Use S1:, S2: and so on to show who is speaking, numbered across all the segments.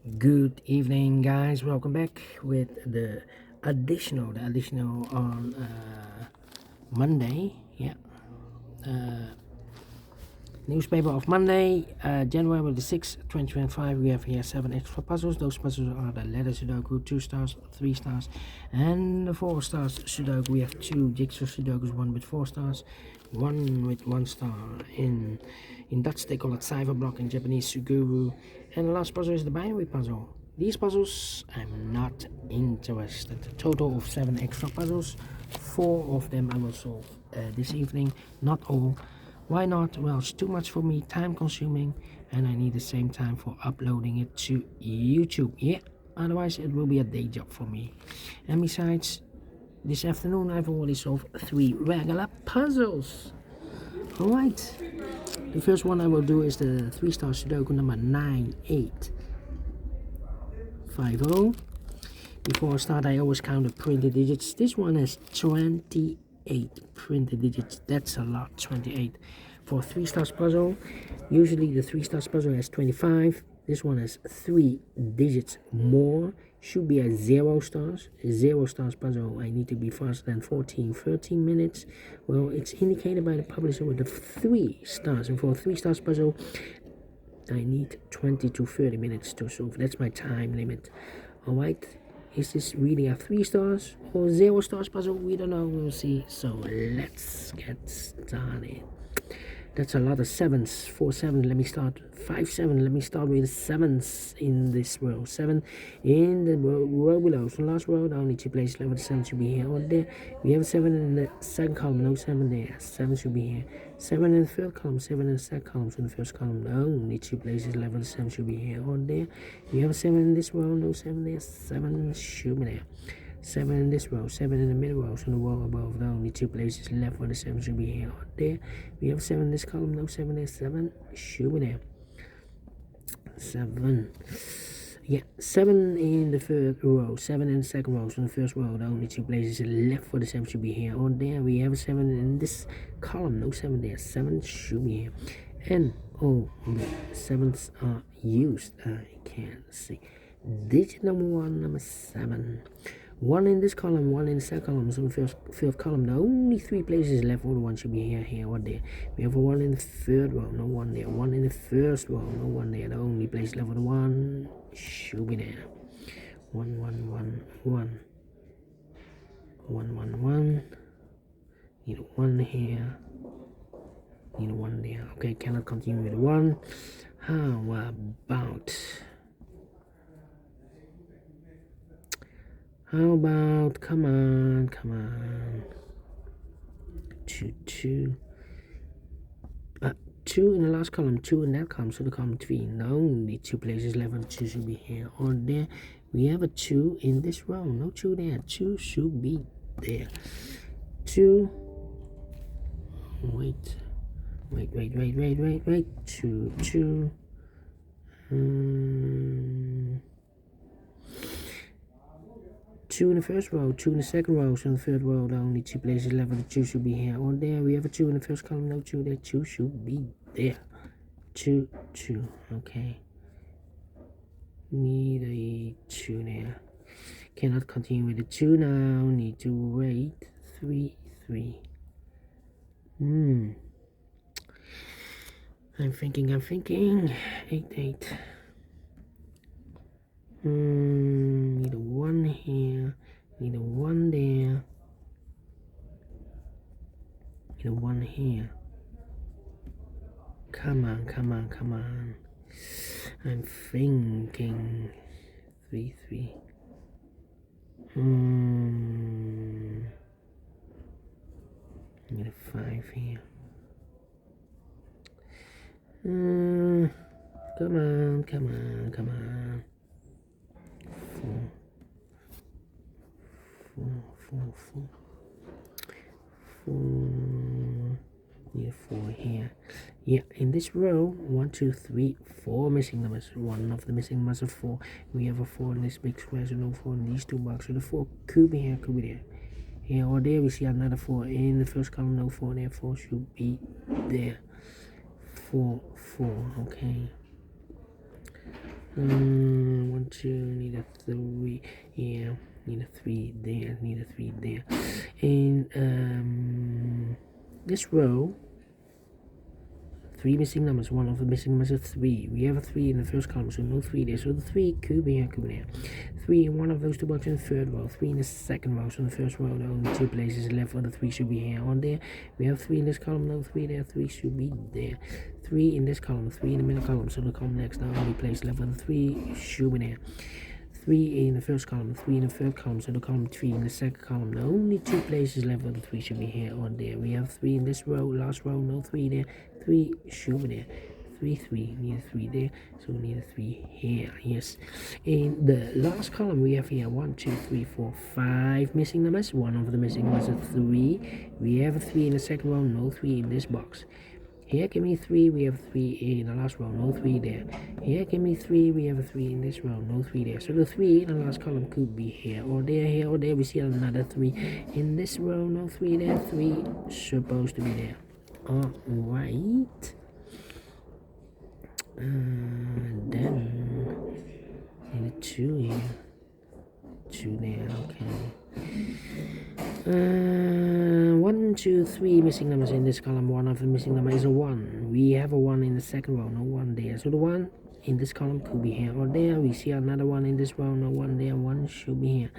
S1: Good evening, guys. Welcome back with the additional on Monday. Yeah, newspaper of Monday, January the 6th, 2025. We have here 7 extra puzzles. Those puzzles are the letter Sudoku, 2 stars, 3 stars, and the 4 stars Sudoku. We have 2 jigsaw Sudokus, one with 4 stars, one with 1 star. In Dutch they call it cipher block, in Japanese Suguru. And the last puzzle is the binary puzzle. These puzzles I'm not interested. A total of 7 extra puzzles. 4 of them I will solve this evening, not all. Why not? Well, it's too much for me, time consuming, and I need the same time for uploading it to YouTube. Yeah, otherwise it will be a day job for me. And besides, this afternoon I've already solved 3 regular puzzles. Alright, the first one I will do is the 3 Stars Sudoku number 9850. Before I start, I always count the printed digits. This one has 28 printed digits. That's a lot, 28. For 3 stars puzzle, usually the 3 stars puzzle has 25. This one has 3 digits more. Should be at 0 stars. 0 stars puzzle, I need to be faster than 13 minutes. Well, it's indicated by the publisher with the 3 stars. And for a 3 stars puzzle, I need 20 to 30 minutes to solve. That's my time limit. Alright. Is this really a 3 stars or 0 stars puzzle? We don't know, we'll see. So let's get started. That's a lot of 7s. 4 7, let me start. 5 7, let me start with 7s in this row. 7 in the row below. So last row, the only 2 places left with 7 should be here or there. We have 7 in the second column, no 7 there. 7 should be here. 7 in the third column, 7 in the second column. So in the first column, the only 2 places left with 7 should be here or there. We have 7 in this row, no 7 there. 7 should be there. 7 in this row, 7 in the middle row, so in the row above, the only 2 places left where the 7 should be here or there. We have 7 in this column, no 7 there, 7 should be there. 7. Yeah, 7 in the third row, 7 in the second row, so in the first row, the only 2 places left for the 7 should be here or there. We have 7 in this column, no 7 there, 7 should be here. And, oh, the 7s are used, I can't see. Digit number 1, number 7. 1 in this column, 1 in the second column, so in the first column, the only 3 places left for the 1 should be here, or there. We have a 1 in the third row, no 1 there. 1 in the first row, no 1 there. The only place left for the 1 should be there. 1 1 1 1 1 1 1. Need a 1 here. Need a 1 there. Okay, cannot continue with 1. How about, come on, 2 2. 2 in the last column, 2 in that column, so the column 3. The only 2 places left, and 2 should be here or there. We have a 2 in this row, no 2 there. 2 should be there. 2. Wait. 2 2. 2 in the first row, 2 in the second row, so in the third row, the only 2 places left, and 2 should be here or there. We have a 2 in the first column, no 2 there. 2 should be there. 2 2. Okay. Need a 2 there. Cannot continue with the 2 now. Need to wait. 3 3. I'm thinking. 8 8. Need a 1 here. Need a 1 there. Need a 1 here. Come on. I'm thinking. 3 3. Need a 5 here. Come on. 4. Need a 4 here. Yeah, in this row, 1 2 3 4 missing numbers. One of the missing numbers is 4. We have a 4 in this big square, so no 4 in these 2 boxes. So the 4 could be here, could be there. Here or there, we see another 4 in the first column, no 4 there. 4 should be there. 4 4. Okay. 1 2, need a 3, yeah, need a 3 there, need a 3 there. In this row, 3 missing numbers, one of the missing numbers is 3. We have a 3 in the first column, so no 3 there. So the 3 could be here, could be there. 3 in one of those two boxes in the third row, 3 in the second row. So in the first row, the only 2 places left for the 3 should be here or there. We have 3 in this column, no 3 there, 3 should be there. 3 in this column, 3 in the middle column, so the column next, the only place left for the 3 should be there. 3 in the first column, 3 in the third column, so the column 3 in the second column. The only 2 places left for the 3 should be here or there. We have 3 in this row, last row, no 3 there, 3 should be there. 3, 3, need a 3 there, so we need a 3 here, yes. In the last column, we have here 1, 2, 3, 4, 5 missing numbers. One of the missing numbers is 3. We have a 3 in the second row, no 3 in this box. Here, give me 3, we have 3 in the last row, no 3 there. Here, give me 3, we have a 3 in this row, no 3 there. So the 3 in the last column could be here or there, we see another 3. In this row, no 3 there, 3 supposed to be there. Alright. Then, in the 2 here. 2 there, okay. 1, 2, 3 missing numbers in this column. One of the missing numbers is a 1. We have a 1 in the second row, no 1 there. So the 1 in this column could be here or there. We see another 1 in this row, no 1 there. 1 should be here.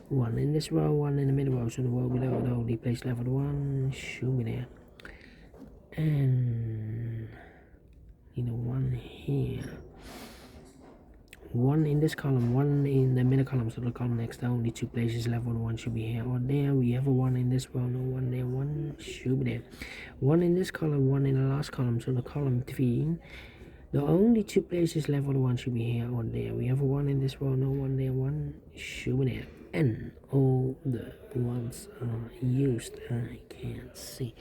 S1: 1 in this row, 1 in the middle row. So the row below, the only place left for the 1 should be there. And need a 1 here. 1 in this column, 1 in the middle column, so the column next, the only 2 places left for the 1 should be here or there. We have a 1 in this row, no 1 there, 1 should be there. 1 in this column, 1 in the last column, so the column 3, the only 2 places left for the 1 should be here or there. We have a 1 in this row, no 1 there, 1 should be there. And all the ones are used. I can't see.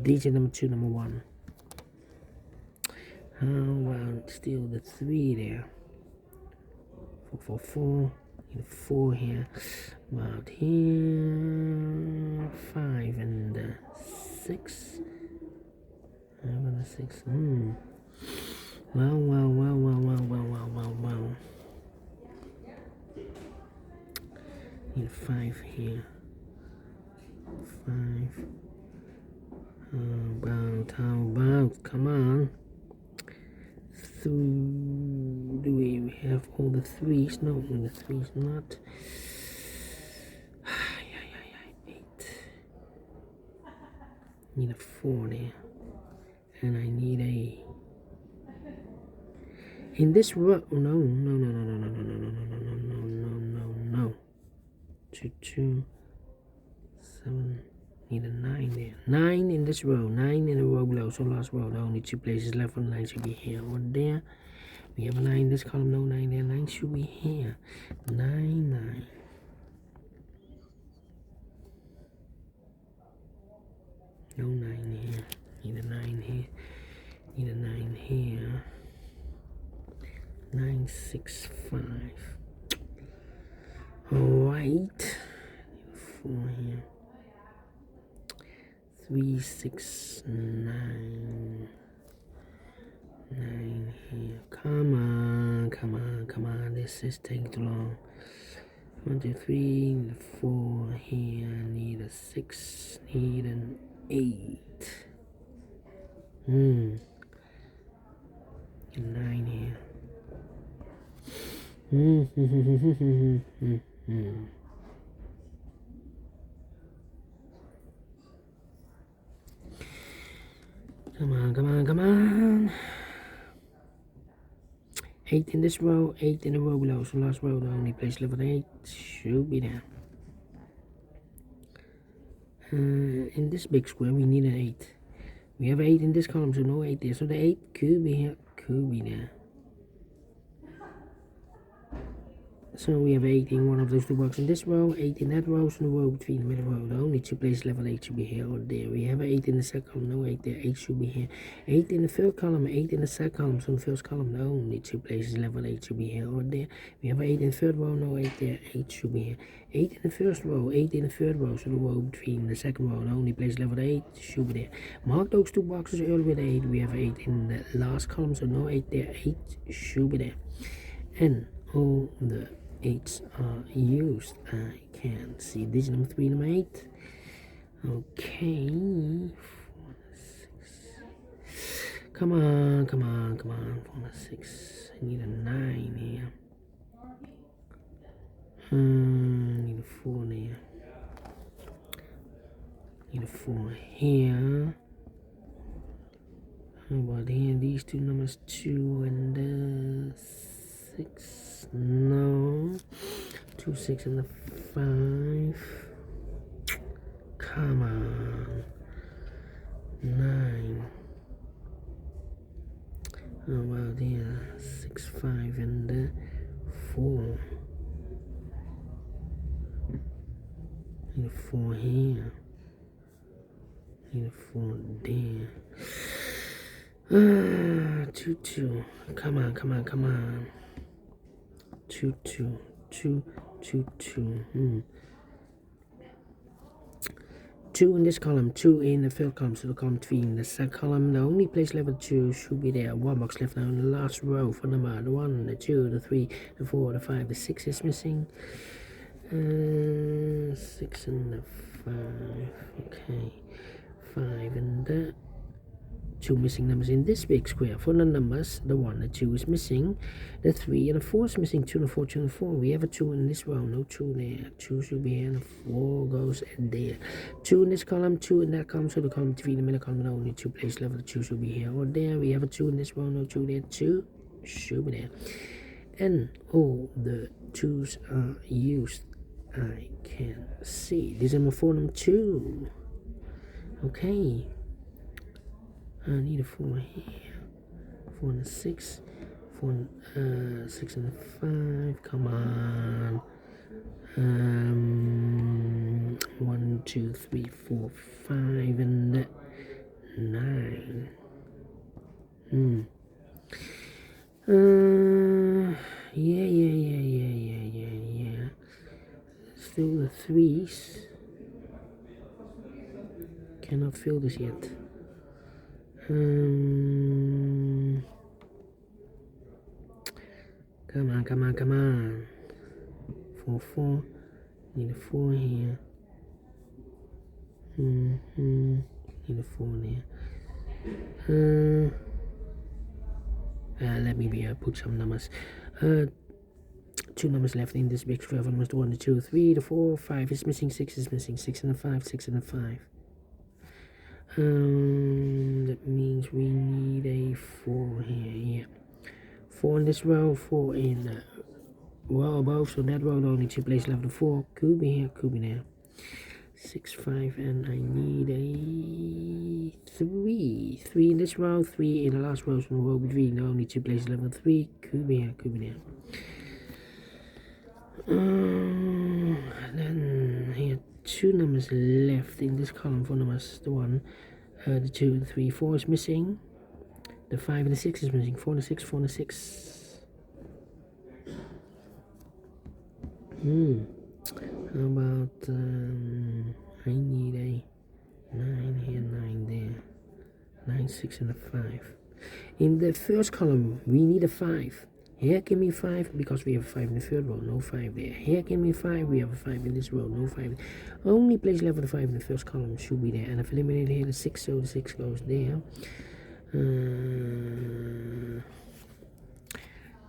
S1: Digit number 2, number 1. How about still the 3 there? 4, 4, 4. Need 4 here. About here. 5 and 6. 5 and 6. Well. Need 5 here. 5. How about? Come on. Do we have all the 3s? No, the 3s not. 8. Need a 4 there. And I need a. In this row. No. 2, 2, 7. Need a 9 there. 9 in this row. 9 in the row below. So last row. The only 2 places left for the 9 should be here or there. We have a 9 in this column. No 9 there. 9 should be here. 9, 9. No 9 here. Need a 9 here. Need a 9 here. 9, 6, 5. Alright. 4 here. 3, 6, 9. 9 here. Come on. This is taking too long. 1, 2, 3, 4 here. Need a 6. Need an 8. 9 here. Come on. 8 in this row, 8 in the row below. So last row, the only place left for the 8 should be there. In this big square, we need an 8. We have 8 in this column, so no 8 there. So the 8 could be here, could be there. So we have 8 in one of those two boxes in this row, 8 in that row, so the row between the middle row. The only 2 places left for 8 should be here or there. We have 8 in the second column, no 8 there, 8 should be here. 8 in the third column, 8 in the second column, so the first column, the only 2 places left for 8 should be here or there. We have 8 in the third row, no 8 there, 8 should be here. 8 in the first row, 8 in the third row, so the row between the second row, the only place left for 8 should be there. Mark those 2 boxes early with 8. We have 8 in the last column, so no 8 there, 8 should be there. And all the 8s are used. I can see digit number 3, number 8. Okay. 4, 6. Come on. 4, 6. I need a 9 here. Need a 4 there. Need a 4 here. How about here? These two numbers, 2 and 6. No. 2, 6, and the 5. Come on. 9. How about here? 6, 5, and 4. Need a 4 here. Need a 4 there. 2, 2. Come on. 2, 2. 2, 2, 2. 2 in this column, 2 in the third column, so the column 3 in the second column. The only place level 2 should be there. 1 box left now in the last row for number the 1, the 2, the 3, the 4, the 5, the 6 is missing. 6 and the 5. Okay. 5 and the 2 missing numbers in this big square. For the numbers, the 1, the 2 is missing. The 3 and the 4 is missing. 2 and 4, 2 and 4. We have a 2 in this row. No 2 there. 2 should be here and the 4 goes there. 2 in this column, 2 in that column. So the column 3 in the middle column, only 2 place level. The 2 should be here or there. We have a 2 in this row. No 2 there. 2 should be there. And all the 2s are used. I can see. This is number 4, number 2. Okay. I need a 4 here. 4 and 6. 4 and 6 and 5. Come on. 1, 2, 3, 4, 5 and 9. Yeah. Still the 3s. Cannot fill this yet. Come on. 4, 4. Need a 4 here. Need a 4 there. Let me put some numbers. 2 numbers left in this big square. Numbers 1, the 2, 3, the 4, 5 is missing. 6 is missing. 6 and a 5. 6 and a 5. That means we need a 4 here. 4 in this row, 4 in row above, so that row only 2 places left. The 4 could be here, could be there. 6, 5, and I need a 3. 3 in this row, 3 in the last row, so the row between only 2 places left. The 3 could be here, could be there. Then here 2 numbers left in this column for numbers. The 1, the 2, the 3, 4 is missing. The 5 and the 6 is missing. 4 and the 6, 4 and the 6. How about I need a 9 here, 9 there. 9, 6 and a 5. In the first column we need a 5. Here give me 5 because we have a 5 in the third row, no 5 there. Here give me 5, we have a 5 in this row, no 5. Only place left for the 5 in the first column should be there. And I've eliminated here the 6, so the 6 goes there.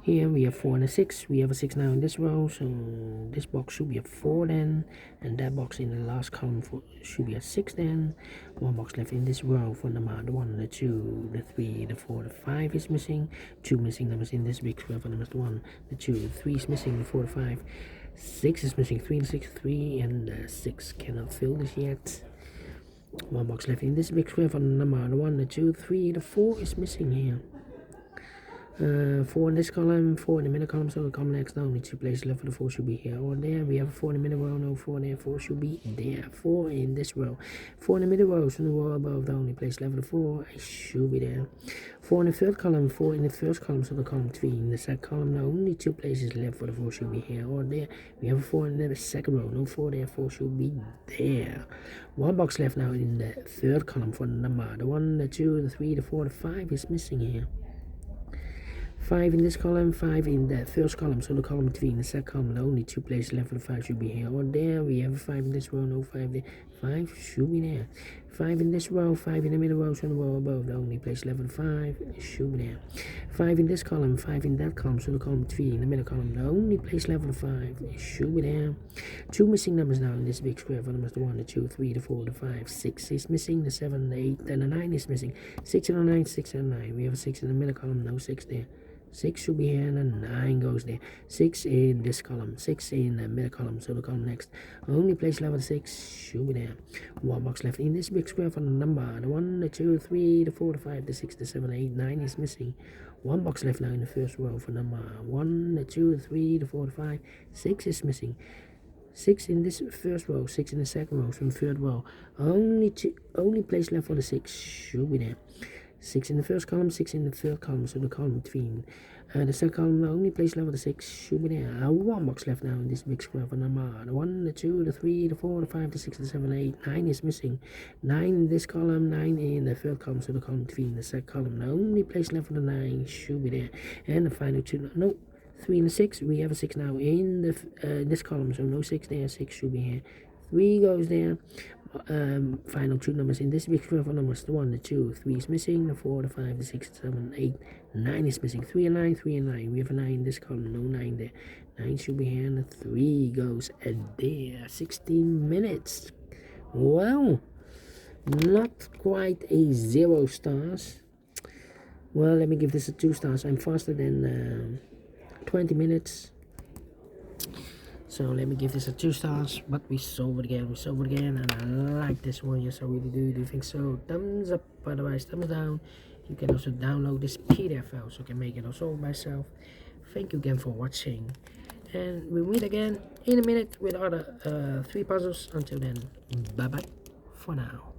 S1: Here we have 4 and a 6. We have a 6 now in this row, so this box should be a 4 then, and that box in the last column should be a 6 then. 1 box left in this row for number the 1, the 2, the 3, the 4, the 5 is missing. 2 missing numbers in this big square for numbers the 1, the 2, the 3 is missing, the 4, the 5. 6 is missing, 3 and 6, 3 and 6 cannot fill this yet. 1 box left in this big square for number the 1, the 2, 3, the 4 is missing here. 4 in this column, 4 in the middle column, so the column next only 2 places left for the 4 should be here or there. We have a 4 in the middle row, no 4 there, 4 should be there. 4 in this row, 4 in the middle row, so the row above the only place left for the 4 should be there. 4 in the third column, 4 in the first column, so the column 3 in the second column, the only 2 places left for the 4 should be here or there. We have a 4 in the second row, no 4 there, 4 should be there. 1 box left now in the third column for the number the 1, the 2, the 3, the 4, the 5 is missing here. 5 in this column, 5 in the first column, so the column between the second column, the only 2 places left for the 5 should be here or there. We have a 5 in this row, no 5 there. 5 should be there. 5 in this row, 5 in the middle row, so the row above, the only place left for the 5 should be there. 5 in this column, 5 in that column, so the column between the middle column, the only place left for the 5 should be there. 2 missing numbers now in this big square for numbers, the 1, the 2, 3, the 4, the 5, 6 is missing, the 7, the 8, and the 9 is missing. 6 and the 9, 6 and 9. We have a 6 in the middle column, no 6 there. 6 should be here and then 9 goes there. 6 in this column, 6 in the middle column, so the column next. Only place level 6 should be there. 1 box left in this big square for the number. The 1, the 2, 3, the 4, the 5, the 6, the 7, 8, 9 is missing. 1 box left now in the first row for number 1, the 2, the 3, the 4, the 5, 6 is missing. 6 in this first row, 6 in the second row, from third row. Only place left for the 6 should be there. 6 in the first column, 6 in the third column, so the column between the second column, the only place left for the 6 should be there. 1 box left now in this big square for number. The 1, the 2, the 3, the 4, the 5, the 6, the 7, 8, 9 is missing. 9 in this column, 9 in the third column, so the column between the second column, the only place left for the 9 should be there. And the final 2, no, 3 and the 6, we have a 6 now in the this column, so no 6 there, 6 should be here. 3 goes there. Final 2 numbers in this big square for numbers, the 1, the 2, 3 is missing, the 4, the 5, the 6, the 7, 8, 9 is missing. 3 and 9, 3 and 9. We have a 9 in this column, no 9 there. 9 should be here, and the 3 goes there. 16 minutes. Well, not quite a 0 stars. Well, let me give this a 2 stars. I'm faster than 20 minutes. So let me give this a 2 stars, but we solve it again, and I like this one. Yes, I really do. Do you think so? Thumbs up, otherwise thumbs down. You can also download this PDF file, so you can make it also myself. Thank you again for watching, and we'll meet again in a minute with other 3 puzzles. Until then, bye bye for now.